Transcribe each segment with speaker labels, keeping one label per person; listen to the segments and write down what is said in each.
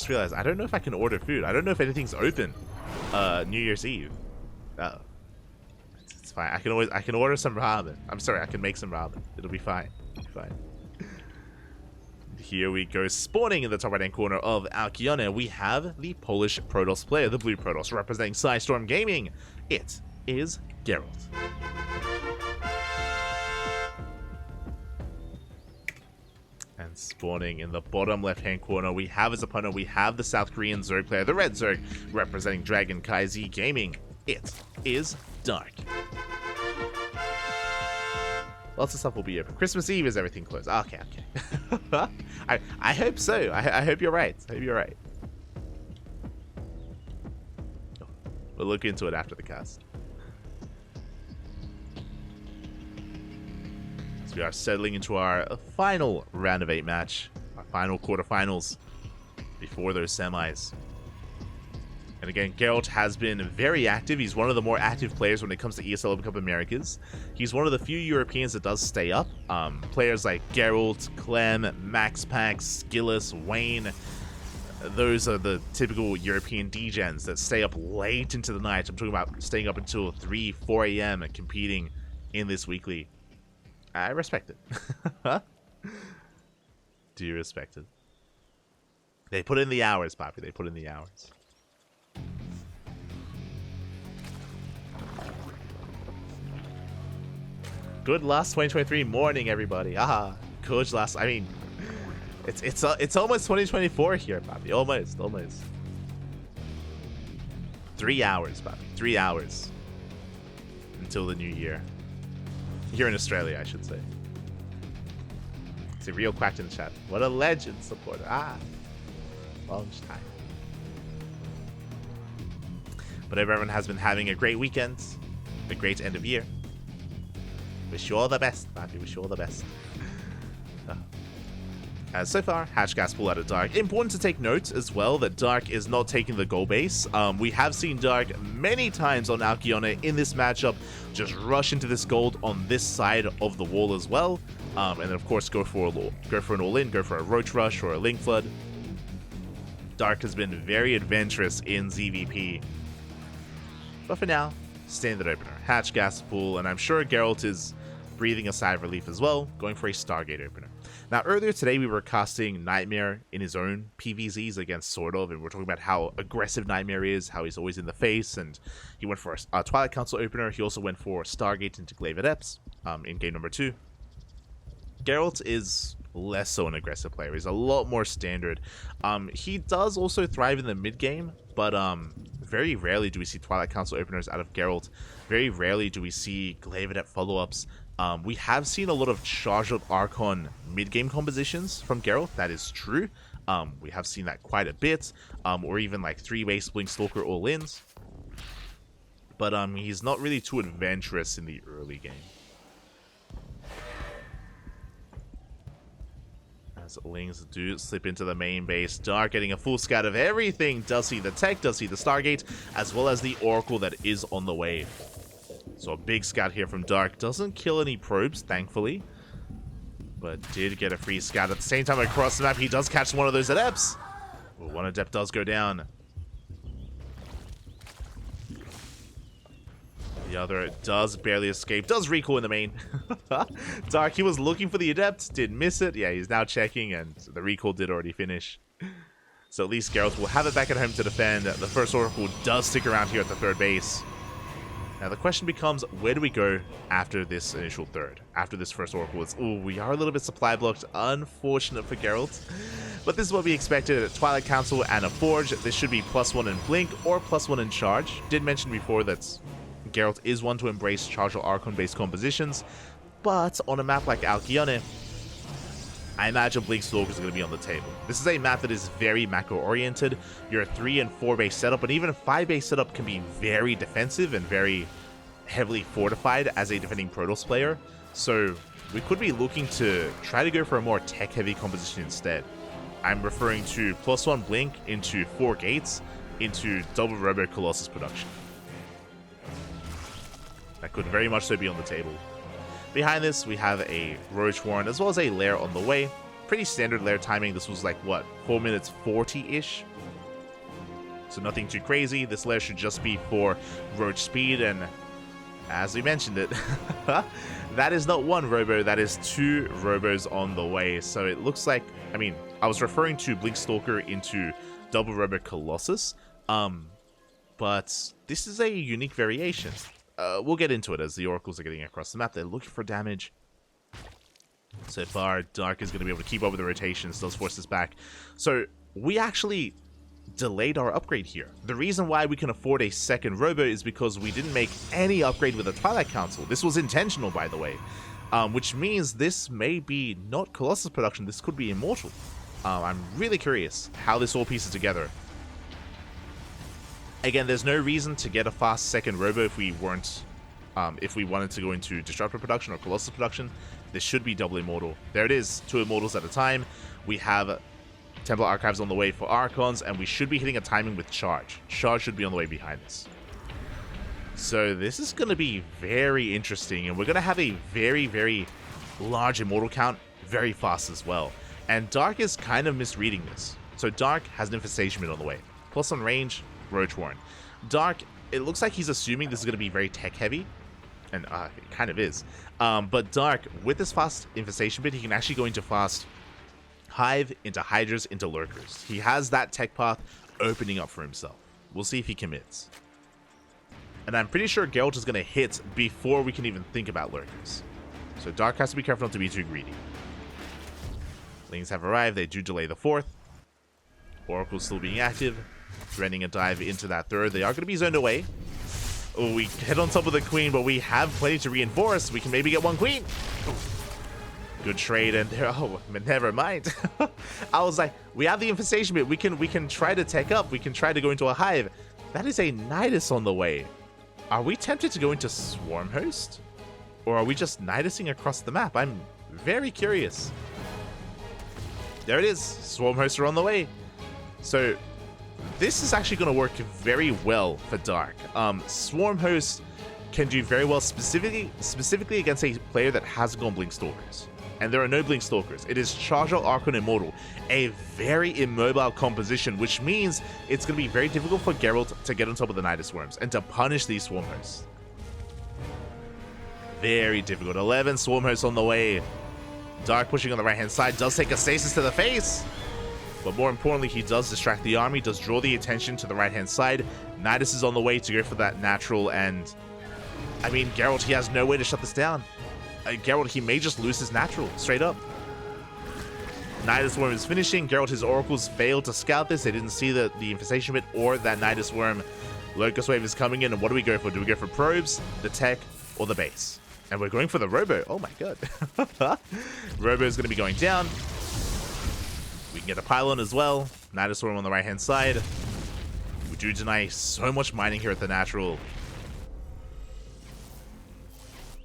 Speaker 1: Just realized I don't know if I can order food. I don't know if anything's open New Year's Eve. It's fine. I can order some ramen. I'm sorry, I can make some ramen. It'll be fine. It'll be fine. Here we go, spawning in the top right hand corner of Alkione, we have the Polish Protoss player, the blue Protoss, representing Storm Gaming. It is Gerald. And spawning in the bottom left hand corner, we have his opponent, we have the South Korean Zerg player, the red Zerg, representing CranKy Gaming. It is Dark. Lots of stuff will be open. Christmas Eve is everything closed. Okay, okay. I hope so. I hope you're right. I hope you're right. We'll look into it after the cast. So we are settling into our final round of 8 match. Our final quarterfinals before those semis. And again, Gerald has been very active. He's one of the more active players when it comes to ESL Open Cup Americas. He's one of the few Europeans that does stay up. Players like Gerald, Clem, MaxPax, Skillis, Wayne. Those are the typical European degens that stay up late into the night. I'm talking about staying up until 3, 4 a.m. and competing in this weekly. I respect it. Do you respect it? They put in the hours, Poppy. They put in the hours. Good last 2023 morning, everybody. Ah, good last. I mean, it's almost 2024 here, Bobby. Almost. 3 hours, Bobby. 3 hours until the new year. Here in Australia, I should say. It's a real quacked in the chat. What a legend supporter. Ah, long time. But everyone has been having a great weekend, a great end of year. Wish you all the best, Bobby. Wish you all the best. So far, Hatch Gas pull out of Dark. Important to take note as well that Dark is not taking the goal base. We have seen Dark many times on Alkione in this matchup just rush into this gold on this side of the wall as well. And then of course go for an all-in, go for a Roach Rush or a Link Flood. Dark has been very adventurous in ZvP. But for now, standard opener, Hatch Gas Pool, and I'm sure Geralt is breathing a sigh of relief as well, going for a Stargate opener. Now, earlier today, we were casting Nightmare in his own PvZs against Sort of, and we're talking about how aggressive Nightmare is, how he's always in the face, and he went for a Twilight Council opener. He also went for Stargate into Glaive Adepts in game number 2. Geralt is less so an aggressive player. He's a lot more standard. He does also thrive in the mid game, but very rarely do we see Twilight Council openers out of Geralt. Very rarely do we see Glaive Adept follow-ups. We have seen a lot of Charged Archon mid-game compositions from Geralt. That is true. We have seen that quite a bit, or even like 3-way Blink Stalker all-ins. But he's not really too adventurous in the early game. As Lings do slip into the main base, Dark getting a full scout of everything. Does see the tech, does see the Stargate, as well as the Oracle that is on the way. So a big scout here from Dark. Doesn't kill any probes, thankfully. But did get a free scout. At the same time, across the map, he does catch one of those Adepts. Well, one Adept does go down. The other does barely escape. Does recoil in the main. Dark, he was looking for the Adept. Did miss it. Yeah, he's now checking, and the recoil did already finish. So at least Geralt will have it back at home to defend. The first Oracle does stick around here at the third base. Now the question becomes, where do we go after this initial third? After this first Oracle? We are a little bit supply blocked. Unfortunate for Geralt. But this is what we expected at Twilight Council and a Forge. This should be +1 in Blink or +1 in Charge. Did mention before that Geralt is one to embrace Charge or Archon-based compositions. But on a map like Alkione, I imagine Blink Stalker is going to be on the table. This is a map that is very macro-oriented. Your 3 and 4 base setup, and even a 5 base setup can be very defensive and very heavily fortified as a defending Protoss player. So we could be looking to try to go for a more tech-heavy composition instead. I'm referring to +1 Blink into 4 gates into double Robo Colossus production. That could very much so be on the table. Behind this, we have a Roach Warren as well as a Lair on the way. pretty standard lair timing. This was like, what, 4 minutes 40-ish? So nothing too crazy. This lair should just be for roach speed, and as we mentioned it, that is not one robo, that is 2 robos on the way. So it looks like, I mean, I was referring to Blink Stalker into Double Robo Colossus, but this is a unique variation. We'll get into it as the oracles are getting across the map. They're looking for damage. So far, Dark is going to be able to keep up with the rotations, does force us back. So we actually delayed our upgrade here. The reason why we can afford a second robo is because we didn't make any upgrade with the Twilight Council. This was intentional, by the way, which means this may be not Colossus production. This could be Immortal. I'm really curious how this all pieces together. Again, there's no reason to get a fast second robo if we weren't, if we wanted to go into Disruptor production or Colossus production. This should be double Immortal. There it is, 2 Immortals at a time. We have Temple Archives on the way for Archons, and we should be hitting a timing with Charge. Charge should be on the way behind us. So this is going to be very interesting, and we're going to have a very, very large Immortal count very fast as well. And Dark is kind of misreading this. So Dark has an Infestation Mid on the way. Plus on range, Roach Warren. Dark, it looks like he's assuming this is going to be very tech heavy, and it kind of is. But Dark, with this fast Infestation Bid, he can actually go into fast Hive, into Hydras, into Lurkers. He has that tech path opening up for himself. We'll see if he commits. And I'm pretty sure Gerald is going to hit before we can even think about Lurkers. So Dark has to be careful not to be too greedy. Lings have arrived. They do delay the 4th. Oracle still being active. Threatening a dive into that 3rd. They are going to be zoned away. Oh, we hit on top of the Queen, but we have plenty to reinforce. We can maybe get 1 Queen. Good trade, and there. Oh, never mind. I was like, we have the Infestation bit. We can try to tech up. We can try to go into a Hive. That is a Nidus on the way. Are we tempted to go into Swarm Host? Or are we just Nidusing across the map? I'm very curious. There it is. Swarm Hosts are on the way. So this is actually going to work very well for Dark. Swarm Host can do very well specifically against a player that hasn't gone Blink Stalkers. And there are no Blink Stalkers. It is Charger, Archon, Immortal. A very immobile composition, which means it's going to be very difficult for Gerald to get on top of the Nidus Worms and to punish these Swarm Hosts. Very difficult. 11 Swarm Hosts on the way. Dark pushing on the right-hand side. Does take a stasis to the face. But more importantly, he does distract the army. Does draw the attention to the right-hand side. Nidus is on the way to go for that natural. And, I mean, Gerald, he has no way to shut this down. Gerald, he may just lose his natural, straight up. Nidus Worm is finishing. Gerald, his oracles failed to scout this. They didn't see the Infestation bit or that Nidus Worm. Locust Wave is coming in, and what do we go for? Do we go for probes, the tech, or the base? And we're going for the Robo. Oh my god. Robo is going to be going down. We can get a pylon as well. Nidus Worm on the right-hand side. We do deny so much mining here at the natural.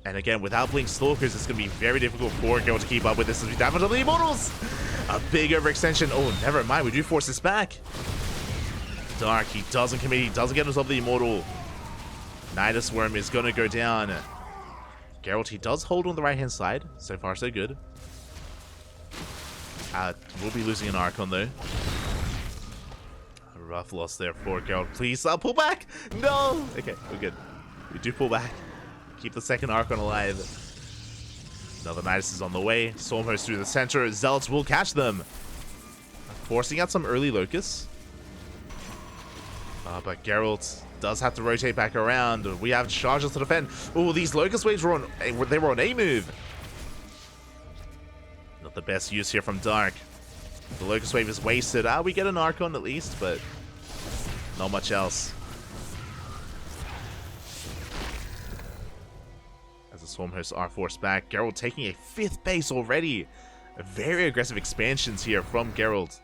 Speaker 1: And again, without Blink Stalkers, it's going to be very difficult for Gerald to keep up with this as we dive into the Immortals. A big overextension. Oh, never mind. We do force this back. Dark, he doesn't commit. He doesn't get himself the Immortal. Nidus Worm is going to go down. Gerald, he does hold on the right-hand side. So far, so good. We'll be losing an Archon, though. A rough loss there for Gerald. Please, pull back. No. Okay, we're good. We do pull back. Keep the second Archon alive. Another Nidus is on the way. Storm Host through the center. Zealots will catch them. Forcing out some early Locusts. But Gerald does have to rotate back around. We have charges to defend. Oh, these Locust Waves were on A move. Not the best use here from Dark. The Locust Wave is wasted. We get an Archon at least, but not much else. As the Swarm Hosts are forced back. Gerald taking a 5th base already. Very aggressive expansions here from Gerald.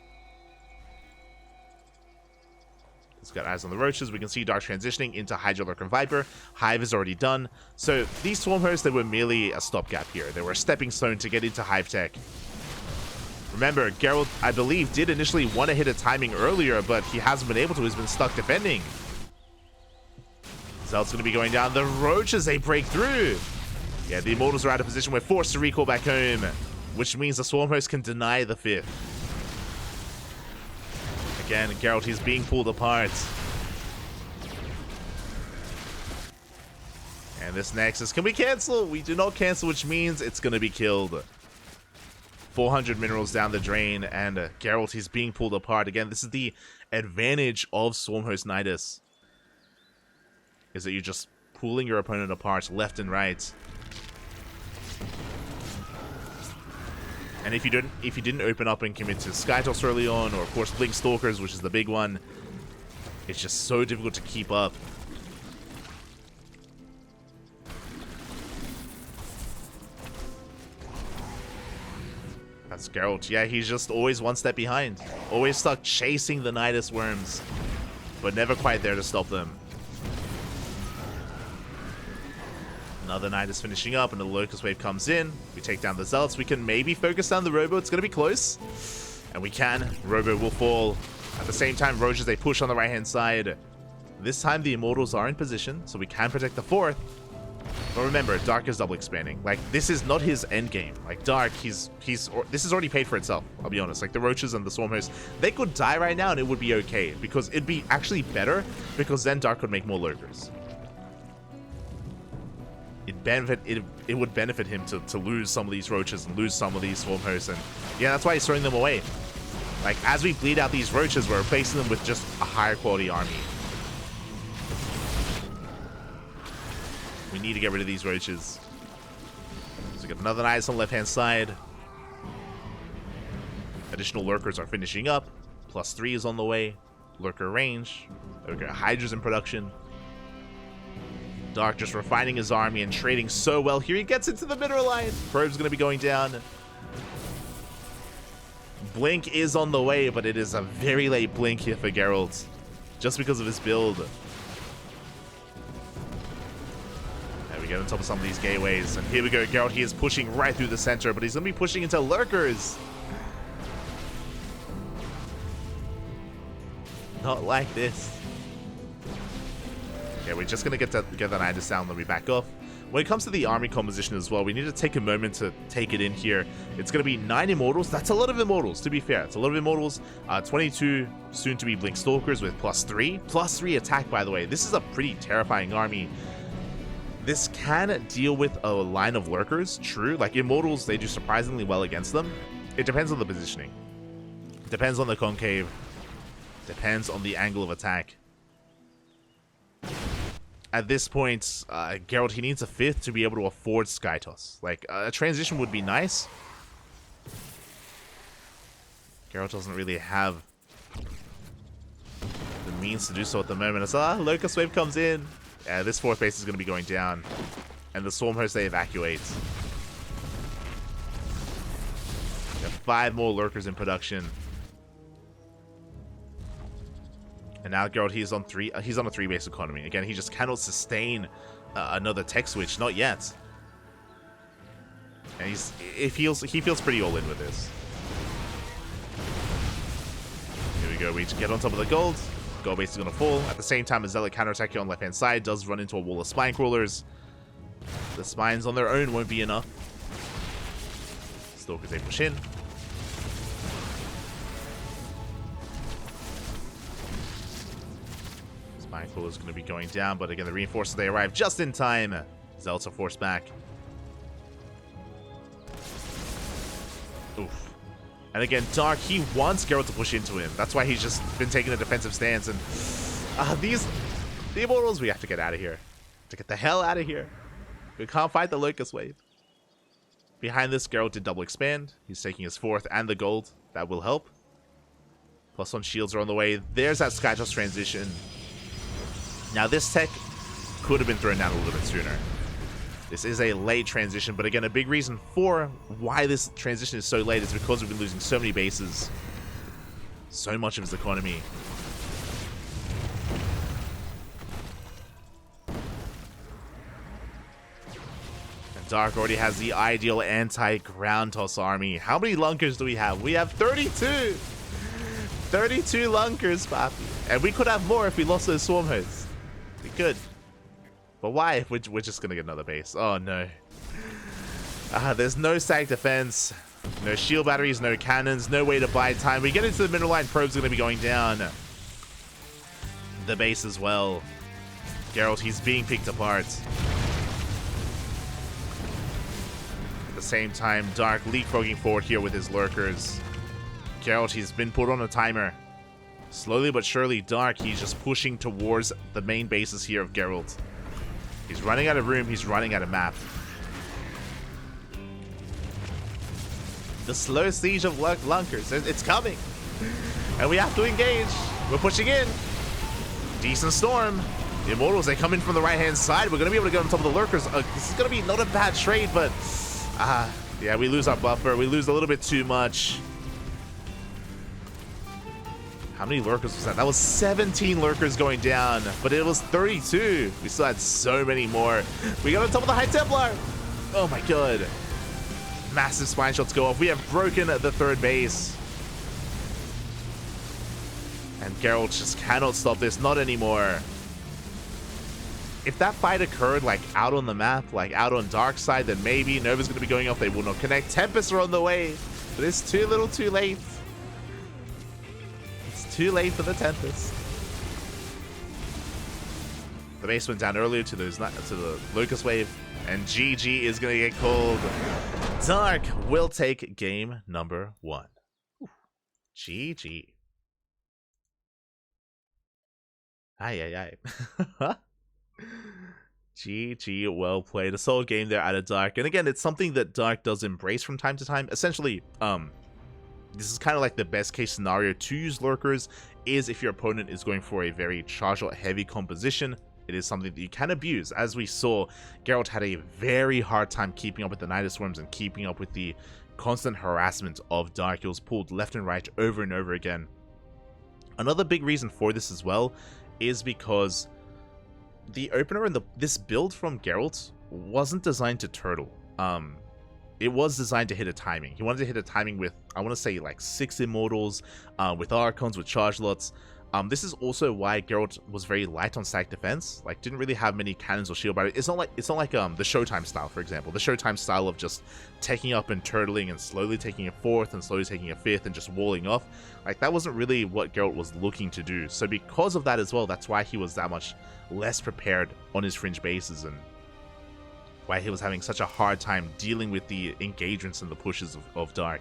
Speaker 1: He's got eyes on the roaches. We can see Dark transitioning into Hydra, Lurker, and Viper. Hive is already done. So these Swarm Hosts, they were merely a stopgap here. They were a stepping stone to get into Hive Tech. Remember, Gerald, I believe, did initially want to hit a timing earlier, but he hasn't been able to. He's been stuck defending. Zealot's going to be going down. The roaches, they break through. Yeah, the Immortals are out of position. We're forced to recall back home. which means the Swarm host can deny the 5th. Again, Gerald, he's being pulled apart. And this Nexus, can we cancel? We do not cancel, which means it's going to be killed. 400 minerals down the drain, and Gerald, he's being pulled apart. Again, this is the advantage of Swarm host Nidus, is that you're just pulling your opponent apart left and right. And if you didn't open up and commit to Skytoss early on, or of course Blink Stalkers, which is the big one, it's just so difficult to keep up. That's Gerald. Yeah, he's just always one step behind. Always stuck chasing the Nidus worms, but never quite there to stop them. Another Nidus finishing up, and the Locust Wave comes in. We take down the Zealots. We can maybe focus down the Robo. It's going to be close. And we can. Robo will fall. At the same time, Roaches, they push on the right-hand side. This time, the Immortals are in position, so we can protect the 4th. But remember, Dark is double expanding. Like, this is not his end game. Like, Dark, this is already paid for itself, I'll be honest. Like, the Roaches and the Swarm host, they could die right now and it would be okay. Because it'd be actually better, because then Dark could make more Lurkers. It would benefit him to lose some of these Roaches and lose some of these Swarm hosts, and yeah, that's why he's throwing them away. Like, as we bleed out these Roaches, we're replacing them with just a higher quality army. We need to get rid of these Roaches. So we got another Nidus on the left hand side. Additional Lurkers are finishing up. +3 is on the way. Lurker range. Okay, Hydra's in production. Dark just refining his army and trading so well. Here he gets into the mineral line. Probe's going to be going down. Blink is on the way, but it is a very late blink here for Gerald, just because of his build. There we get on top of some of these gateways, and here we go. Gerald, he is pushing right through the center, but he's going to be pushing into Lurkers. Not like this. Yeah, we're just going to get that Nidus down, then we back off. When it comes to the army composition as well, we need to take a moment to take it in here. It's going to be 9 Immortals. That's a lot of Immortals, to be fair. It's a lot of Immortals. 22 soon-to-be Blink Stalkers with +3. +3 attack, by the way. This is a pretty terrifying army. This can deal with a line of Lurkers, true. Like, Immortals, they do surprisingly well against them. It depends on the positioning. Depends on the concave. Depends on the angle of attack. At this point, Gerald, he needs a 5th to be able to afford Skytoss. Like, a transition would be nice. Gerald doesn't really have the means to do so at the moment. As Locust Wave comes in. Yeah, this 4th base is going to be going down. And the Swarm host, they evacuate. Got 5 more Lurkers in production. And now Gerald, he's on a 3-base economy. Again, he just cannot sustain another tech switch, not yet. And he feels pretty all in with this. Here we go. We get on top of the gold. Gold base is gonna fall. At the same time, a Zealot counterattack here on left hand side does run into a wall of spine crawlers. The spines on their own won't be enough. Stalkers, they push in. Mindful is going to be going down, but again, the reinforcements, they arrive just in time. Zealots are forced back. Oof. And again, Dark, he wants Gerald to push into him. That's why he's just been taking a defensive stance. And the Immortals, we have to get out of here. To get the hell out of here. We can't fight the Locust Wave. Behind this, Gerald did double expand. He's taking his 4th and the gold. That will help. +1 shields are on the way. There's that Skytoss transition. Now, this tech could have been thrown down a little bit sooner. This is a late transition, but again, a big reason for why this transition is so late is because we've been losing so many bases. So much of his economy. And Dark already has the ideal anti-ground toss army. How many Lunkers do we have? We have 32! 32 Lunkers, papi. And we could have more if we lost those Swarm hosts. We could. But why if we're just going to get another base? Oh, no. There's no stack defense. No shield batteries, no cannons, no way to buy time. We get into the middle line, probes are going to be going down. The base as well. Gerald, he's being picked apart. At the same time, Dark leapfrogging forward here with his lurkers. Gerald, he's been put on a timer. Slowly but surely, Dark, he's just pushing towards the main bases here of Gerald. He's running out of room, he's running out of map. The slow siege of lunkers, it's coming. And we have to engage. We're pushing in. Decent storm. The Immortals, they come in from the right-hand side. We're going to be able to get on top of the lurkers. This is going to be not a bad trade, but... yeah, we lose our buffer. We lose a little bit too much. How many lurkers was that? That was 17 lurkers going down, but it was 32. We still had so many more. We got on top of the High Templar. Oh my god. Massive spine shots go off. We have broken the third base. And Gerald just cannot stop this. Not anymore. If that fight occurred like out on the map, like out on Dark side, then maybe Nova's going to be going off. They will not connect. Tempests are on the way, but it's too little too late. It's too late for the Tempest. The base went down earlier to the Locust Wave, and GG is going to get called. Dark will take game number 1. GG. Aye. GG, well played. A solid game there out of Dark. And again, it's something that Dark does embrace from time to time. Essentially, this is kind of like the best case scenario to use lurkers is if your opponent is going for a very charge shot heavy composition. It is something that you can abuse. As we saw, Gerald had a very hard time keeping up with the Nidus Worms and keeping up with the constant harassment of Dark. He was pulled left and right over and over again. Another big reason for this as well is because the opener and this build from Gerald wasn't designed to turtle. It was designed to hit a timing. He wanted to hit a timing with, I want to say, like 6 Immortals, with Archons, with charge lots. This is also why Gerald was very light on stack defense. Like, didn't really have many cannons or shield barriers. It's not like the Showtime style, for example. The Showtime style of just taking up and turtling and slowly taking a 4th and slowly taking a 5th and just walling off. Like, that wasn't really what Gerald was looking to do. So because of that as well, that's why he was that much less prepared on his fringe bases and why he was having such a hard time dealing with the engagements and the pushes of Dark.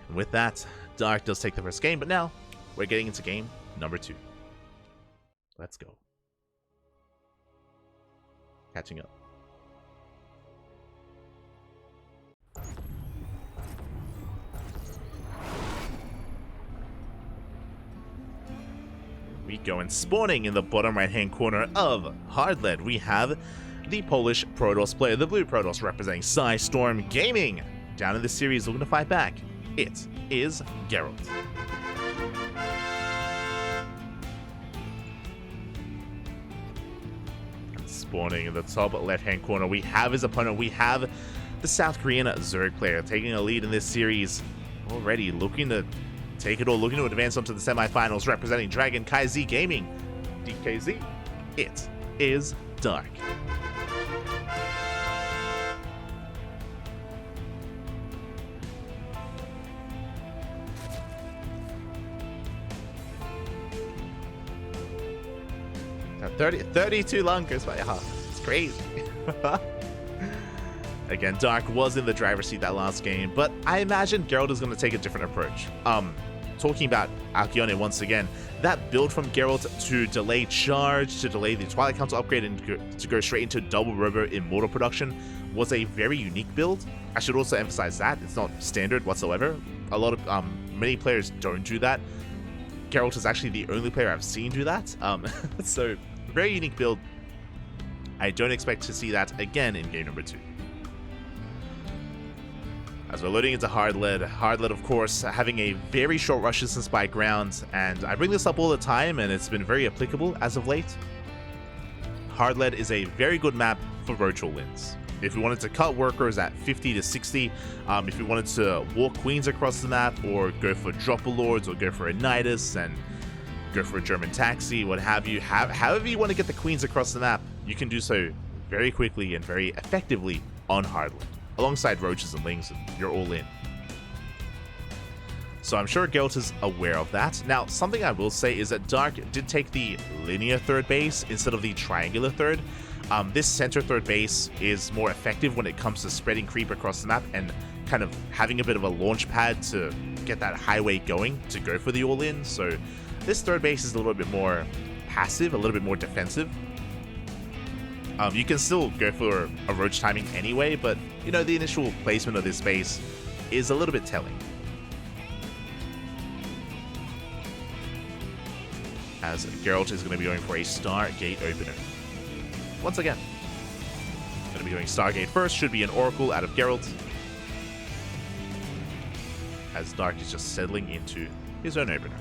Speaker 1: And with that, Dark does take the first game, but now we're getting into game number 2. Let's go. Catching up. We go and spawning in the bottom right hand corner of Hardlead, we have the Polish Protoss player, the blue Protoss representing Storm Gaming. Down in this series, looking to fight back, it is Gerald. Spawning in the top left-hand corner, we have his opponent. We have the South Korean Zerg player taking a lead in this series. Already looking to take it all, looking to advance onto the semifinals, representing CranKy Gaming. DKZ, it is Dark. Now 32 lunkers, but it's crazy. Again, Dark was in the driver's seat that last game, but I imagine Gerald is going to take a different approach. Talking about Alcyone once again, that build from Gerald to delay charge, to delay the Twilight Council upgrade, and to go straight into double Robo Immortal production was a very unique build. I should also emphasize that it's not standard whatsoever. A lot of many players don't do that. Gerald is actually the only player I've seen do that. So very unique build. I don't expect to see that again in game number 2. As we're loading into Hardlead, of course, having a very short rush distance by ground, and I bring this up all the time, and it's been very applicable as of late. Hardlead is a very good map for virtual wins. If we wanted to cut workers at 50 to 60, if we wanted to walk queens across the map, or go for dropper lords, or go for a Nidus, and go for a German taxi, what have you, however you want to get the queens across the map, you can do so very quickly and very effectively on Hardlead. alongside roaches and lings, and you're all in. So I'm sure Gerald is aware of that. Now, something I will say is that Dark did take the linear third base instead of the triangular third. This center third base is more effective when it comes to spreading creep across the map and kind of having a bit of a launch pad to get that highway going to go for the all-in. So this third base is a little bit more passive, a little bit more defensive. You can still go for a roach timing anyway, but you know, the initial placement of this base is a little bit telling. As Gerald is going to be going for a Stargate opener. Once again, going to be doing Stargate first. Should be an Oracle out of Gerald. As Dark is just settling into his own opener.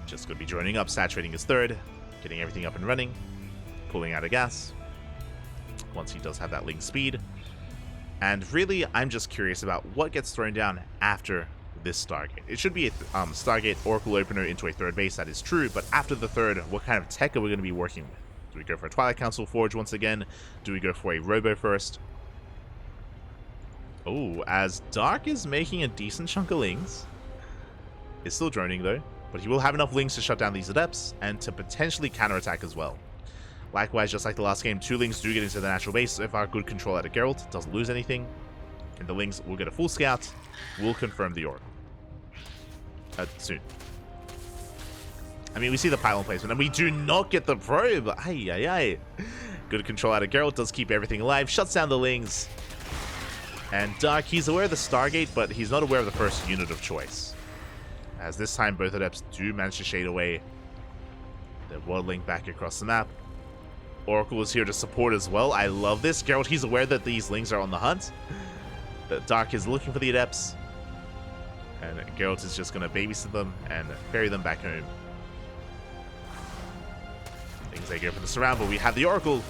Speaker 1: Just going to be joining up, saturating his third, getting everything up and running, pulling out of gas. Once he does have that link speed. And really, I'm just curious about what gets thrown down after this Stargate. It should be a Stargate Oracle opener into a third base, that is true, but after the third, what kind of tech are we going to be working with? Do we go for a Twilight Council Forge once again? Do we go for a Robo first? Oh, as Dark is making a decent chunk of lings. It's still droning though, but he will have enough lings to shut down these adepts and to potentially counterattack as well. Likewise, just like the last game, 2 lings do get into the natural base. So far, good control out of Gerald. Doesn't lose anything. And the lings will get a full scout. Will confirm the Oracle. Soon. I mean, we see the pylon placement, and we do not get the probe. Ay, ay, ay. Good control out of Gerald. Does keep everything alive. Shuts down the lings. And Dark, he's aware of the Stargate, but he's not aware of the first unit of choice. As this time, both adepts do manage to shade away. They're waddling back across the map. Oracle is here to support as well. I love this. Gerald, he's aware that these lings are on the hunt. That Dark is looking for the adepts. And Gerald is just going to babysit them and ferry them back home. Things they go for the surround, but we have the Oracle.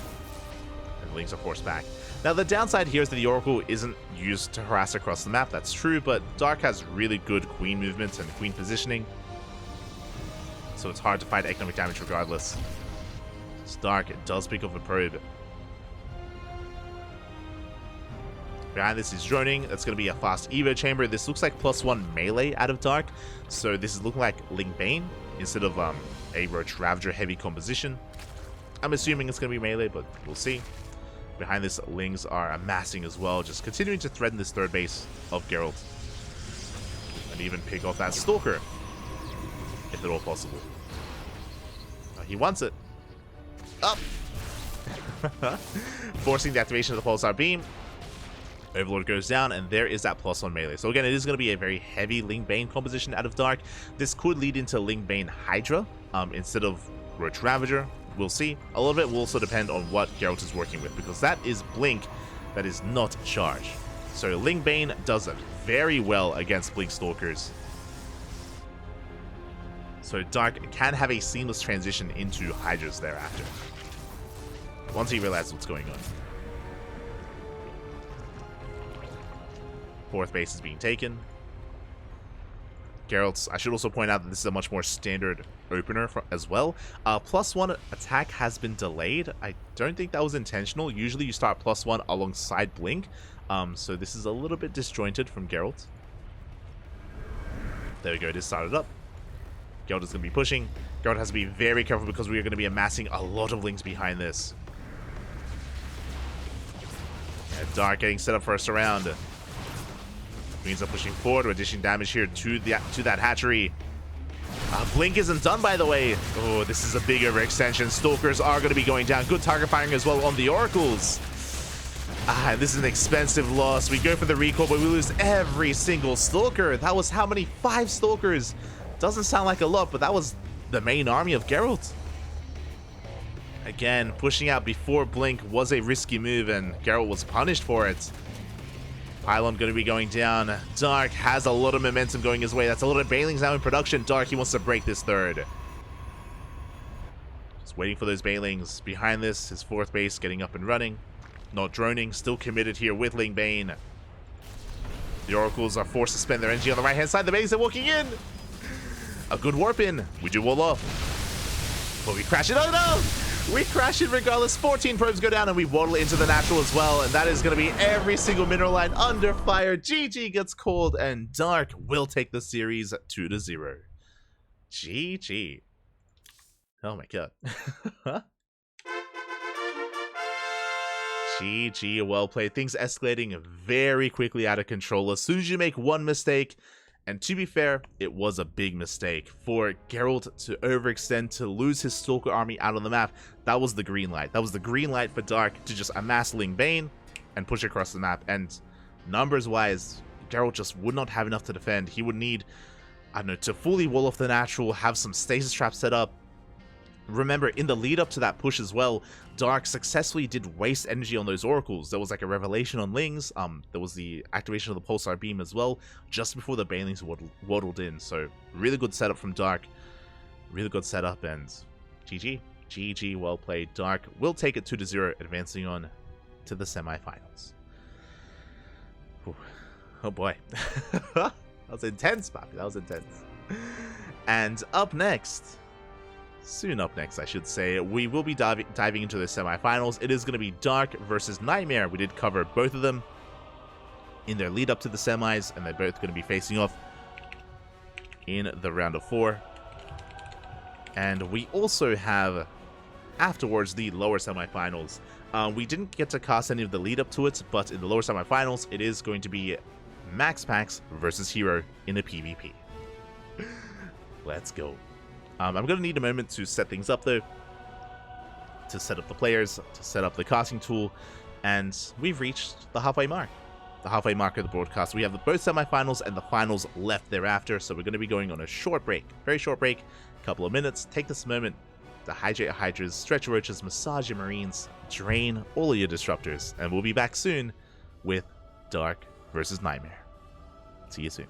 Speaker 1: And the lings are forced back. Now, the downside here is that the Oracle isn't used to harass across the map. That's true, but Dark has really good queen movement and queen positioning. So it's hard to fight economic damage regardless. Dark does pick up a probe. Behind this is droning. That's going to be a fast Evo chamber. This looks like +1 melee out of Dark. So this is looking like Ling Bane instead of a Roach Ravager heavy composition. I'm assuming it's going to be melee, but we'll see. Behind this, lings are amassing as well, just continuing to threaten this third base of Gerald. And even pick off that Stalker, if at all possible. He wants it. Up! Forcing the activation of the Pulsar Beam. Overlord goes down, and there is that +1 melee. So again, it is going to be a very heavy Ling Bane composition out of Dark. This could lead into Ling Bane Hydra instead of Roach Ravager. We'll see. A little bit will also depend on what Geralt is working with, because that is Blink, that is not Charge. So Ling Bane does it very well against Blink Stalkers. So Dark can have a seamless transition into Hydras thereafter, once he realizes what's going on. Fourth base is being taken. Geralt's, I should also point out that this is a much more standard opener as well. +1 attack has been delayed. I don't think that was intentional. Usually you start +1 alongside Blink. So this is a little bit disjointed from Geralt. There we go, it is started up. Geralt is going to be pushing. Geralt has to be very careful because we are going to be amassing a lot of lings behind this. And Dark getting set up for a surround. Queens are pushing forward. We're dishing damage here to that hatchery. Blink isn't done, by the way. Oh, this is a big overextension. Stalkers are going to be going down. Good target firing as well on the Oracles. This is an expensive loss. We go for the recall, but we lose every single Stalker. That was how many? 5 Stalkers. Doesn't sound like a lot, but that was the main army of Geralt. Again, pushing out before Blink was a risky move, and Geralt was punished for it. Pylon going to be going down. Dark has a lot of momentum going his way. That's a lot of Banelings now in production. Dark, he wants to break this third. Just waiting for those Banelings. Behind this, his fourth base getting up and running. Not droning, still committed here with Ling Bane. The Oracles are forced to spend their energy on the right-hand side. The Banelings are walking in. A good warp in. We do wall off. But we crash it. Oh no! We crash it regardless. 14 probes go down and we waddle into the natural as well. And that is going to be every single mineral line under fire. GG gets called and Dark will take the series 2-0. GG. Oh my god. GG, well played. Things escalating very quickly out of control as soon as you make one mistake. And to be fair, it was a big mistake for Gerald to overextend, to lose his Stalker army out on the map. That was the green light. That was the green light for Dark to just amass Ling Bane and push across the map. And numbers-wise, Gerald just would not have enough to defend. He would need, I don't know, to fully wall off the natural, have some stasis traps set up. Remember, in the lead up to that push as well, Dark successfully did waste energy on those oracles. There was like a revelation on Lings, there was the activation of the pulsar beam as well, just before the Banelings waddled in. So really good setup from Dark, really good setup, and GG, well played. Dark will take it 2-0, advancing on to the semifinals. Whew. Oh boy. That was intense, Papi, that was intense. And up next, soon up next, I should say, we will be diving into the semifinals. It is going to be Dark versus Nightmare. We did cover both of them in their lead up to the semis, and they're both going to be facing off in the round of 4. And we also have, afterwards, the lower semifinals. We didn't get to cast any of the lead up to it, but in the lower semifinals, it is going to be Max Pax versus Hero in a PvP. Let's go. I'm going to need a moment to set things up, though, to set up the players, to set up the casting tool, and we've reached the halfway mark. The halfway mark of the broadcast. We have both semifinals and the finals left thereafter, so we're going to be going on a short break, very short break, a couple of minutes. Take this moment to hydrate your Hydras, stretch your Roaches, massage your Marines, drain all of your Disruptors, and we'll be back soon with Dark versus Nightmare. See you soon.